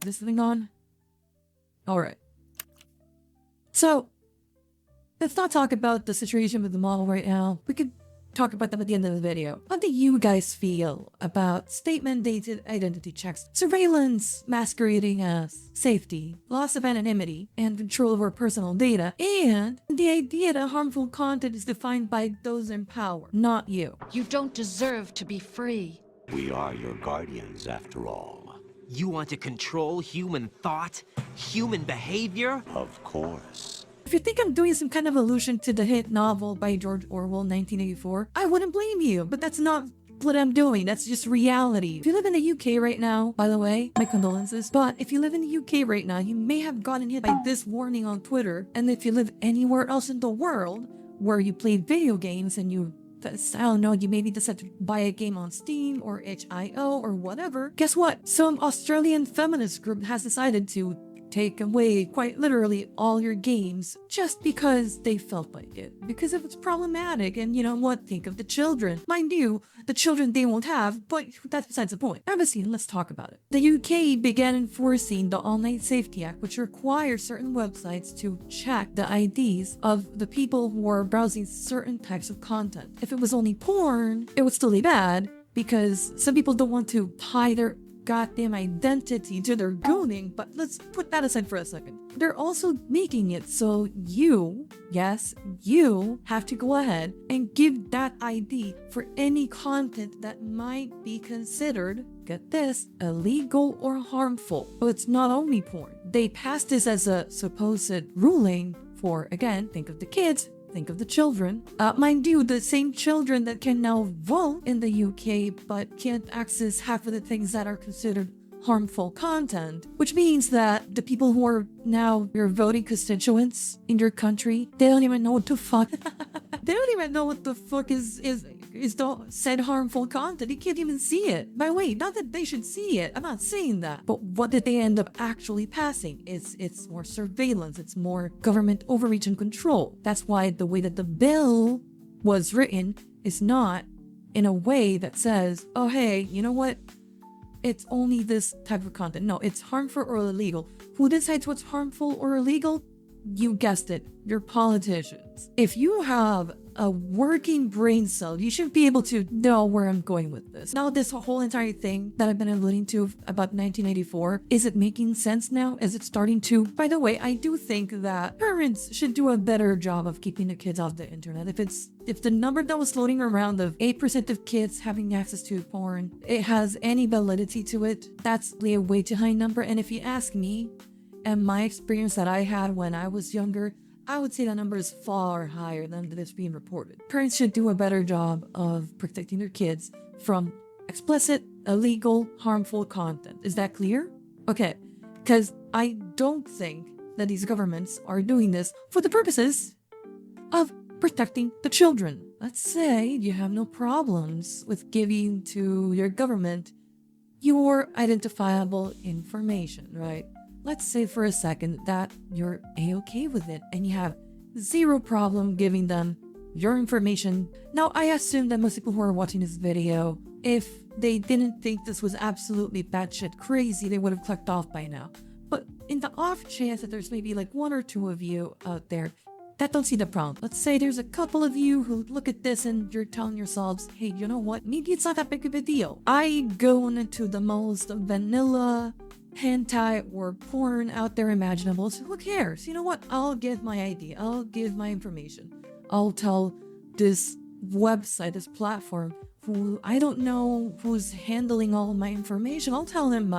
This thing on? Alright. So, let's not talk about the situation with the model right now. We could talk about them at the end of the video. How do you guys feel about state-mandated identity checks, surveillance masquerading as safety, loss of anonymity, and control over personal data, and the idea that harmful content is defined by those in power, not you? You don't deserve to be free. We are your guardians, after all. You want to control human thought, human behavior? Of course. If you think I'm doing some kind of allusion to the hit novel by George Orwell, 1984, I wouldn't blame you, but that's not what I'm doing. That's just reality. If you live in the UK right now, by the way, my condolences, but if you live in the UK right now, you may have gotten hit by this warning on Twitter, and if you live anywhere else in the world where you play video games and I don't know, you maybe decide to buy a game on Steam or itch.io or whatever, guess what? Some Australian feminist group has decided to take away, quite literally, all your games just because they felt like it. Because if it's problematic, and you know what? Think of the children. Mind you, the children they won't have, but that's besides the point. Obviously, let's talk about it. The UK began enforcing the Online Safety Act, which requires certain websites to check the IDs of the people who are browsing certain types of content. If it was only porn, it would still be bad, because some people don't want to hide their goddamn identity to their gooning, but let's put that aside for a second. They're also making it so you, yes, you have to go ahead and give that ID for any content that might be considered, get this, illegal or harmful. But it's not only porn. They passed this as a supposed ruling for, again, think of the kids, think of the children. Mind you, the same children that can now vote in the UK but can't access half of the things that are considered harmful content, which means that the people who are now your voting constituents in your country, they don't even know what the fuck. They don't even know what the fuck is the said harmful content. You can't even see it. By the way, not that they should see it. I'm not saying that. But what did they end up actually passing? It's more surveillance. It's more government overreach and control. That's why the way that the bill was written is not in a way that says, oh, hey, you know what? It's only this type of content. No, it's harmful or illegal. Who decides what's harmful or illegal? You guessed it. You're politicians. If you have a working brain cell, you should be able to know where I'm going with this. Now, this whole entire thing that I've been alluding to about 1984, is it making sense now? Is it starting to? By the way, I do think that parents should do a better job of keeping the kids off the internet. If the number that was floating around of 8% of kids having access to porn, it has any validity to it, that's a way too high number. And if you ask me, and my experience that I had when I was younger, I would say that number is far higher than this being reported. Parents should do a better job of protecting their kids from explicit, illegal, harmful content. Is that clear? Okay, because I don't think that these governments are doing this for the purposes of protecting the children. Let's say you have no problems with giving to your government your identifiable information, right? Let's say for a second that you're a-okay with it and you have zero problem giving them your information. Now, I assume that most people who are watching this video, if they didn't think this was absolutely batshit crazy, they would have clicked off by now. But in the off chance that there's maybe like one or two of you out there that don't see the problem. Let's say there's a couple of you who look at this and you're telling yourselves, hey, you know what? Maybe it's not that big of a deal. I go into the most vanilla hentai or porn out there imaginable, so who cares? You know what? I'll give my ID. I'll give my information. I'll tell this website, this platform, who I don't know who's handling all of my information. I'll tell them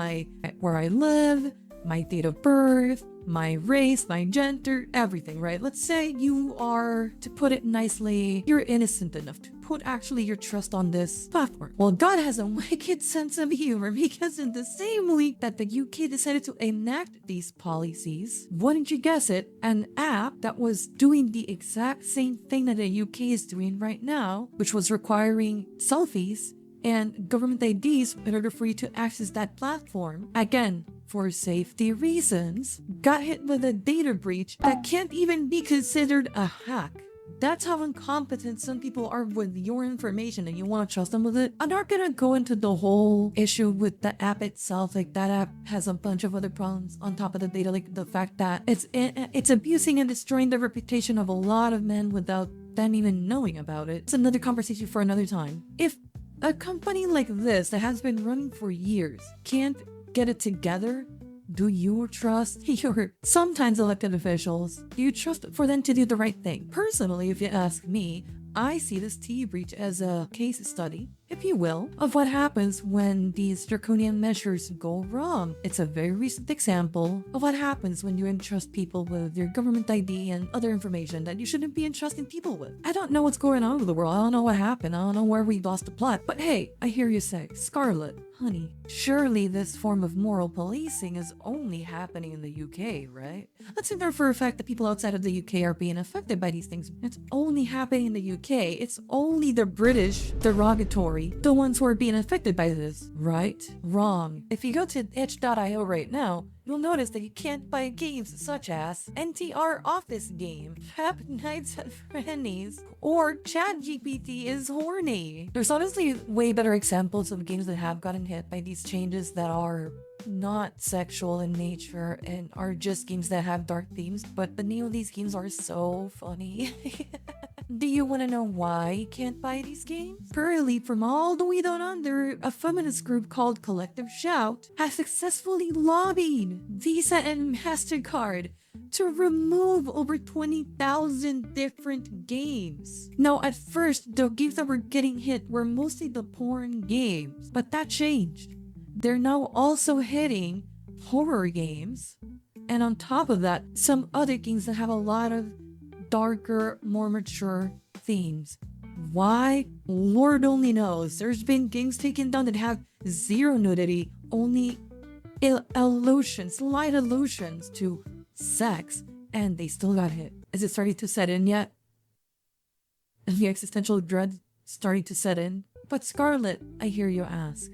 where I live, my date of birth, my race, my gender, everything, right? Let's say you are, to put it nicely, you're innocent enough to put actually your trust on this platform. Well, God has a wicked sense of humor, because in the same week that the UK decided to enact these policies, wouldn't you guess it, an app that was doing the exact same thing that the UK is doing right now, which was requiring selfies and government IDs in order for you to access that platform, again, for safety reasons, got hit with a data breach that can't even be considered a hack. That's how incompetent some people are with your information, and you want to trust them with it. I'm not gonna go into the whole issue with the app itself. Like, that app has a bunch of other problems on top of the data, like the fact that it's abusing and destroying the reputation of a lot of men without them even knowing about it. It's another conversation for another time. If a company like this that has been running for years can't get it together, do you trust your sometimes elected officials? Do you trust for them to do the right thing? Personally, if you ask me, I see this T breach as a case study, if you will, of what happens when these draconian measures go wrong. It's a very recent example of what happens when you entrust people with your government ID and other information that you shouldn't be entrusting people with. I don't know what's going on with the world. I don't know what happened. I don't know where we lost the plot. But hey, I hear you say, Scarlette, honey, surely this form of moral policing is only happening in the UK, right? Let's ignore for a fact that people outside of the UK are being affected by these things. It's only happening in the UK. It's only the British derogatory, the ones who are being affected by this, right? Wrong. If you go to itch.io right now, you'll notice that you can't buy games such as NTR Office Game, Pep Nights at Freddy's, or ChatGPT is horny. There's honestly way better examples of games that have gotten hit by these changes that are not sexual in nature and are just games that have dark themes, but the name of these games are so funny. Do you want to know why you can't buy these games? Apparently, from all the way down under, a feminist group called Collective Shout has successfully lobbied Visa and MasterCard to remove over 20,000 different games. Now, at first, the games that were getting hit were mostly the porn games, but that changed. They're now also hitting horror games, and on top of that, some other games that have a lot of darker, more mature themes. Why? Lord only knows. There's been games taken down that have zero nudity, only allusions, light allusions to sex, and they still got hit. Is it starting to set in yet? Is the existential dread starting to set in? But Scarlette, I hear you ask,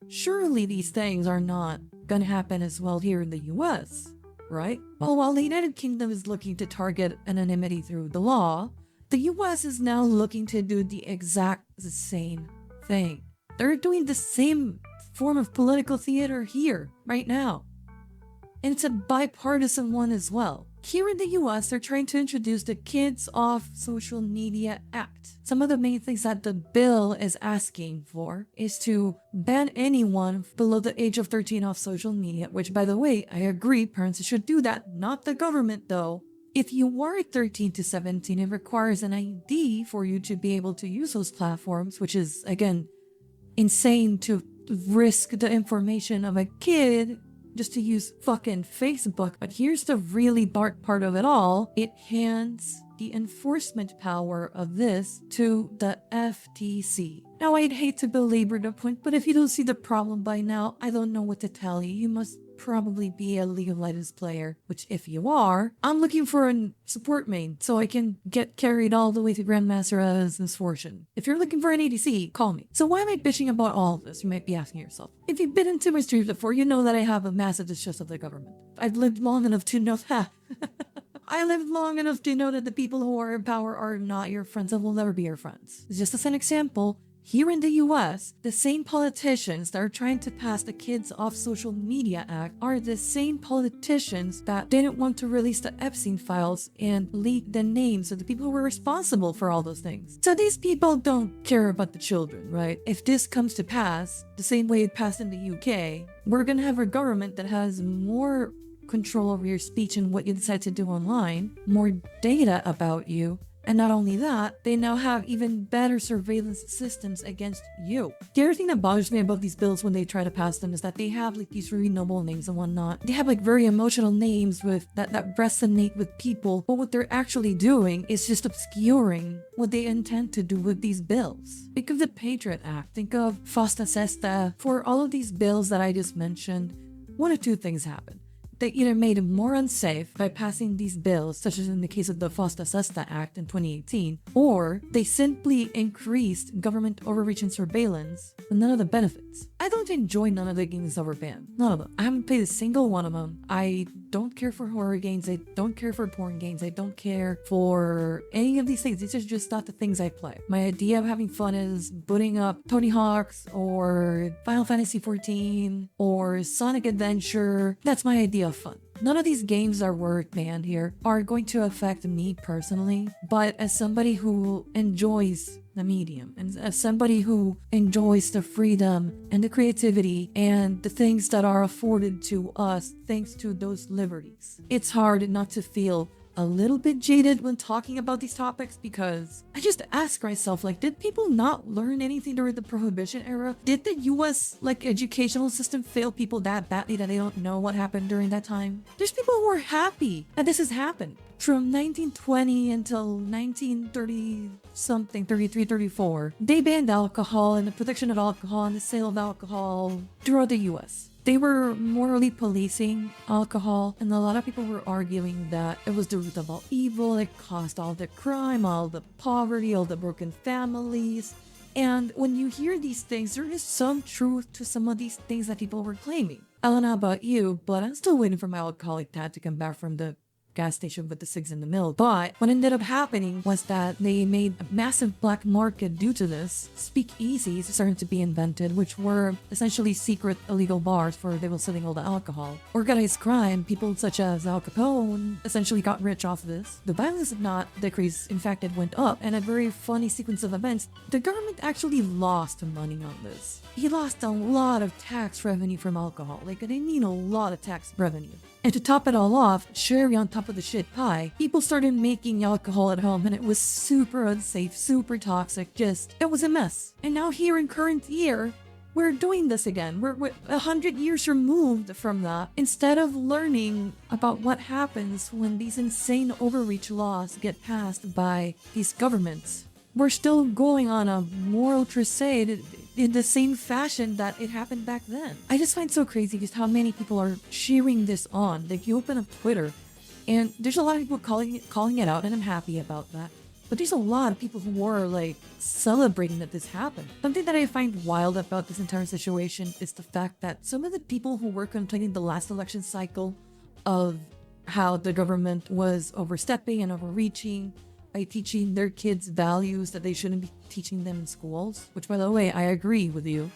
surely these things are not gonna happen as well here in the US, right? Well, while the United Kingdom is looking to target anonymity through the law, the US is now looking to do the exact same thing. They're doing the same form of political theater here, right now. And it's a bipartisan one as well. Here in the US, they're trying to introduce the Kids Off Social Media Act. Some of the main things that the bill is asking for is to ban anyone below the age of 13 off social media, which, by the way, I agree, parents should do that, not the government though. If you are 13 to 17, it requires an ID for you to be able to use those platforms, which is, again, insane to risk the information of a kid just to use fucking Facebook. But here's the really dark part of it all. It hands the enforcement power of this to the FTC. Now, I'd hate to belabor the point, but if you don't see the problem by now, I don't know what to tell you. You must probably be a League of Legends player, which if you are, I'm looking for a support main so I can get carried all the way to Grandmaster as Misfortune. If you're looking for an ADC, call me. So why am I bitching about all of this? You might be asking yourself. If you've been into my streams before, you know that I have a massive distrust of the government. I've lived long enough to know that. I lived long enough to know that the people who are in power are not your friends and will never be your friends. Just as an example, here in the US, the same politicians that are trying to pass the Kids Off Social Media Act are the same politicians that didn't want to release the Epstein files and leak the names of the people who were responsible for all those things. So these people don't care about the children, right? If this comes to pass, the same way it passed in the UK, we're gonna have a government that has more control over your speech and what you decide to do online, more data about you. And not only that, they now have even better surveillance systems against you. The other thing that bothers me about these bills when they try to pass them is that they have like these really noble names and whatnot. They have like very emotional names with that resonate with people, but what they're actually doing is just obscuring what they intend to do with these bills. Think of the Patriot Act, think of FOSTA SESTA. For all of these bills that I just mentioned, one of two things happen. They either made it more unsafe by passing these bills, such as in the case of the FOSTA SESTA Act in 2018, or they simply increased government overreach and surveillance with none of the benefits. I don't enjoy none of the games that were banned. None of them. I haven't played a single one of them. I don't care for horror games. I don't care for porn games. I don't care for any of these things. These are just not the things I play. My idea of having fun is booting up Tony Hawk's or Final Fantasy XIV or Sonic Adventure. That's my idea of fun. None of these games that were banned here are going to affect me personally, but as somebody who enjoys the medium and as somebody who enjoys the freedom and the creativity and the things that are afforded to us thanks to those liberties, it's hard not to feel a little bit jaded when talking about these topics, because I just ask myself, like, did people not learn anything during the Prohibition era? Did the US educational system fail people that badly that they don't know what happened during that time? There's people who are happy that this has happened. From 1920 until 1930 something, 33, 34, they banned alcohol and the production of alcohol and the sale of alcohol throughout the US. They were morally policing alcohol, and a lot of people were arguing that it was the root of all evil, it caused all the crime, all the poverty, all the broken families. And when you hear these things, there is some truth to some of these things that people were claiming. I don't know about you, but I'm still waiting for my alcoholic dad to come back from the gas station with the cigs in the mill. But what ended up happening was that they made a massive black market due to this. Speakeasies started to be invented, which were essentially secret illegal bars where they were selling all the alcohol. Organized crime, people such as Al Capone essentially got rich off of this. The violence did not decrease, in fact it went up. And a very funny sequence of events, the government actually lost money on this. He lost a lot of tax revenue from alcohol. Like, I mean a lot of tax revenue. And to top it all off, cherry on top of the shit pie, people started making alcohol at home and it was super unsafe, super toxic, it was a mess. And now here in current year, we're doing this again. We're 100 years removed from that. Instead of learning about what happens when these insane overreach laws get passed by these governments, we're still going on a moral crusade in the same fashion that it happened back then. I just find so crazy just how many people are cheering this on. Like, you open up Twitter and there's a lot of people calling it out, and I'm happy about that. But there's a lot of people who are like celebrating that this happened. Something that I find wild about this entire situation is the fact that some of the people who were complaining the last election cycle of how the government was overstepping and overreaching by teaching their kids values that they shouldn't be teaching them in schools, which, by the way, I agree with you.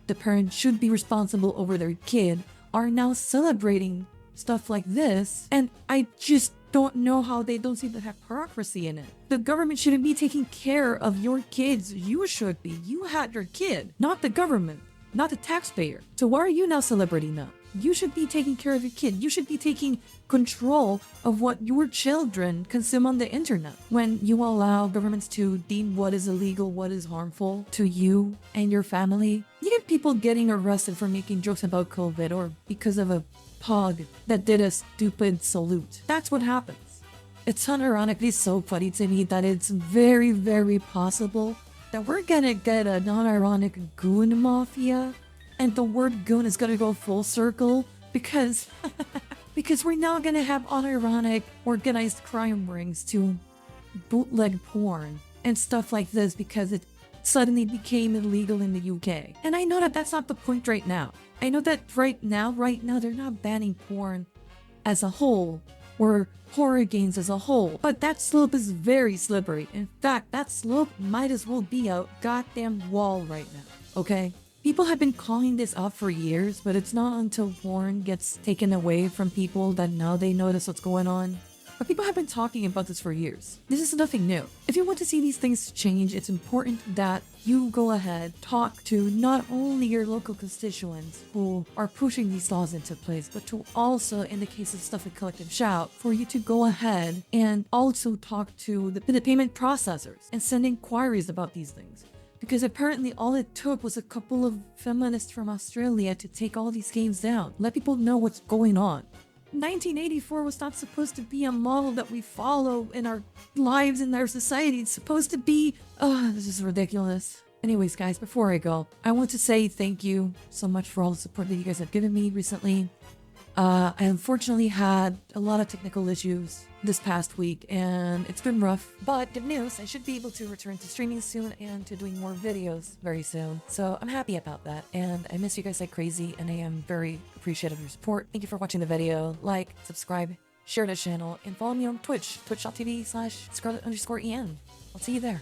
The parents should be responsible over their kid, are now celebrating stuff like this, and I just don't know how they don't see the hypocrisy in it. The government shouldn't be taking care of your kids. You should be. You had your kid, not the government, not the taxpayer. So why are you now celebrating that? You should be taking care of your kid. You should be taking control of what your children consume on the internet. When you allow governments to deem what is illegal, what is harmful to you and your family, you get people getting arrested for making jokes about COVID or because of a pug that did a stupid salute. That's what happens. It's unironically so funny to me that it's very, very possible that we're gonna get a non-ironic goon mafia. And the word goon is gonna go full circle because we're now gonna have unironic organized crime rings to bootleg porn and stuff like this because it suddenly became illegal in the UK. And I know that that's not the point right now. I know that right now they're not banning porn as a whole or horror games as a whole, but that slope is very slippery. In fact, that slope might as well be a goddamn wall right now, okay? People have been calling this out for years, but it's not until porn gets taken away from people that now they notice what's going on. But people have been talking about this for years. This is nothing new. If you want to see these things change, it's important that you go ahead, talk to not only your local constituents who are pushing these laws into place, but to also, in the case of stuff like Collective Shout, for you to go ahead and also talk to the payment processors and send inquiries about these things. Because apparently all it took was a couple of feminists from Australia to take all these games down. Let people know what's going on. 1984 was not supposed to be a model that we follow in our lives, in our society. It's supposed to be... Oh, this is ridiculous. Anyways, guys, before I go, I want to say thank you so much for all the support that you guys have given me recently. I unfortunately had a lot of technical issues this past week, and it's been rough. But good news, I should be able to return to streaming soon and to doing more videos very soon. So I'm happy about that, and I miss you guys like crazy, and I am very appreciative of your support. Thank you for watching the video. Like, subscribe, share the channel, and follow me on Twitch, twitch.tv/Scarlette_EN. I'll see you there.